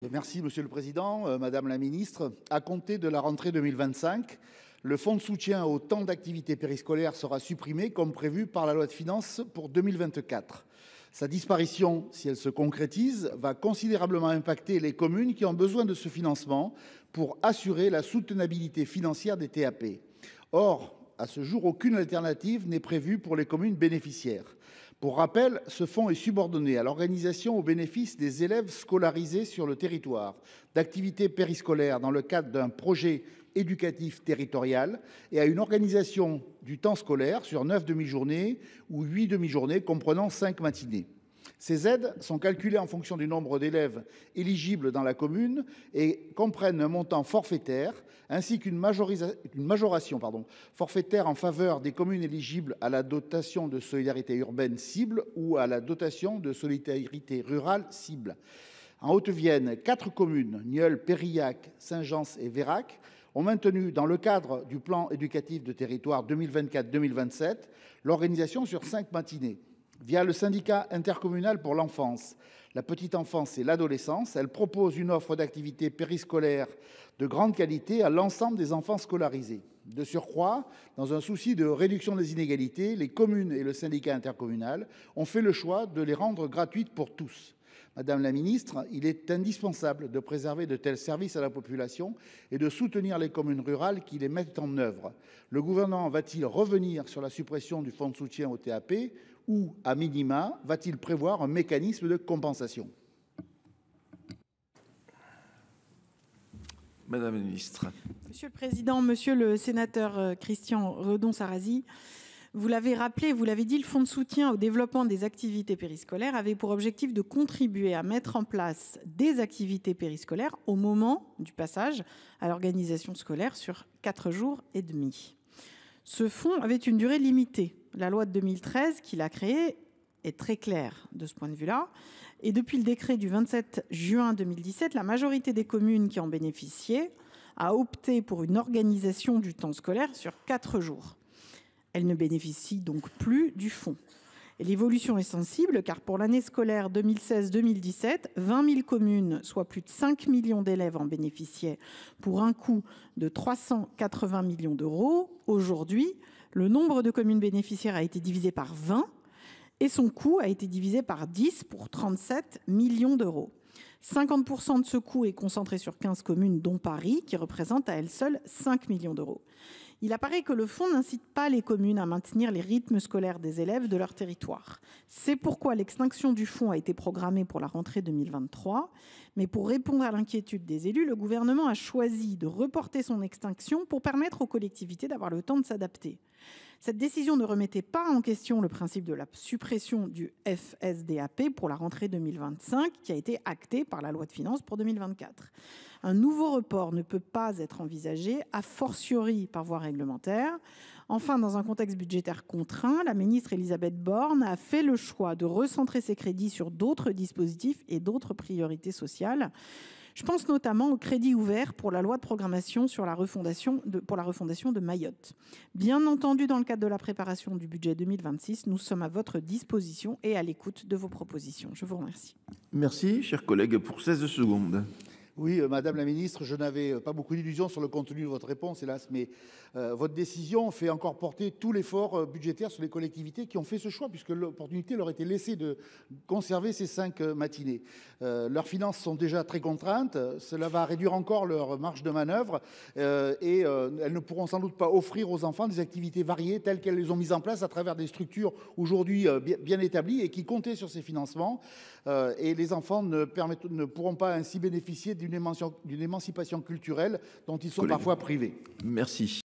Merci Monsieur le Président, Madame la Ministre. À compter de la rentrée 2025, le fonds de soutien au temps d'activité périscolaire sera supprimé comme prévu par la loi de finances pour 2024. Sa disparition, si elle se concrétise, va considérablement impacter les communes qui ont besoin de ce financement pour assurer la soutenabilité financière des TAP. Or, à ce jour, aucune alternative n'est prévue pour les communes bénéficiaires. Pour rappel, ce fonds est subordonné à l'organisation au bénéfice des élèves scolarisés sur le territoire d'activités périscolaires dans le cadre d'un projet éducatif territorial et à une organisation du temps scolaire sur 9 demi-journées ou 8 demi-journées comprenant 5 matinées. Ces aides sont calculées en fonction du nombre d'élèves éligibles dans la commune et comprennent un montant forfaitaire ainsi qu'une majoration forfaitaire en faveur des communes éligibles à la dotation de solidarité urbaine cible ou à la dotation de solidarité rurale cible. En Haute-Vienne, 4 communes, Nieul, Périllac, Saint-Gence et Vérac, ont maintenu, dans le cadre du plan éducatif de territoire 2024-2027, l'organisation sur 5 matinées. Via le syndicat intercommunal pour l'enfance, la petite enfance et l'adolescence, elle propose une offre d'activités périscolaires de grande qualité à l'ensemble des enfants scolarisés. De surcroît, dans un souci de réduction des inégalités, les communes et le syndicat intercommunal ont fait le choix de les rendre gratuites pour tous. Madame la ministre, il est indispensable de préserver de tels services à la population et de soutenir les communes rurales qui les mettent en œuvre. Le gouvernement va-t-il revenir sur la suppression du fonds de soutien au TAP ou, à minima, va-t-il prévoir un mécanisme de compensation ? Madame la ministre. Monsieur le Président, monsieur le sénateur Christian Redon-Sarrazy, vous l'avez rappelé, vous l'avez dit, le fonds de soutien au développement des activités périscolaires avait pour objectif de contribuer à mettre en place des activités périscolaires au moment du passage à l'organisation scolaire sur 4 jours et demi. Ce fonds avait une durée limitée. La loi de 2013 qui l'a créé est très claire de ce point de vue-là. Et depuis le décret du 27 juin 2017, la majorité des communes qui en bénéficiaient a opté pour une organisation du temps scolaire sur 4 jours. Elle ne bénéficie donc plus du fonds. Et l'évolution est sensible car pour l'année scolaire 2016-2017, 20 000 communes, soit plus de 5 millions d'élèves en bénéficiaient pour un coût de 380 millions d'euros. Aujourd'hui, le nombre de communes bénéficiaires a été divisé par 20 et son coût a été divisé par 10 pour 37 millions d'euros. 50% de ce coût est concentré sur 15 communes, dont Paris, qui représente à elle seule 5 millions d'euros. Il apparaît que le fonds n'incite pas les communes à maintenir les rythmes scolaires des élèves de leur territoire. C'est pourquoi l'extinction du fonds a été programmée pour la rentrée 2023. Mais pour répondre à l'inquiétude des élus, le gouvernement a choisi de reporter son extinction pour permettre aux collectivités d'avoir le temps de s'adapter. Cette décision ne remettait pas en question le principe de la suppression du FSDAP pour la rentrée 2025 qui a été actée par la loi de finances pour 2024. Un nouveau report ne peut pas être envisagé, a fortiori par voie réglementaire. Enfin, dans un contexte budgétaire contraint, la ministre Elisabeth Borne a fait le choix de recentrer ses crédits sur d'autres dispositifs et d'autres priorités sociales. Je pense notamment aux crédits ouverts pour la loi de programmation pour la refondation de Mayotte. Bien entendu, dans le cadre de la préparation du budget 2026, nous sommes à votre disposition et à l'écoute de vos propositions. Je vous remercie. Merci, chers collègues, pour 16 secondes. Oui, Madame la Ministre, je n'avais pas beaucoup d'illusions sur le contenu de votre réponse, hélas, mais votre décision fait encore porter tout l'effort budgétaire sur les collectivités qui ont fait ce choix, puisque l'opportunité leur était laissée de conserver ces 5 matinées. Leurs finances sont déjà très contraintes, cela va réduire encore leur marge de manœuvre et elles ne pourront sans doute pas offrir aux enfants des activités variées telles qu'elles les ont mises en place à travers des structures aujourd'hui bien établies et qui comptaient sur ces financements. Et les enfants ne pourront pas ainsi bénéficier d'une émancipation culturelle dont ils sont parfois privés. Merci.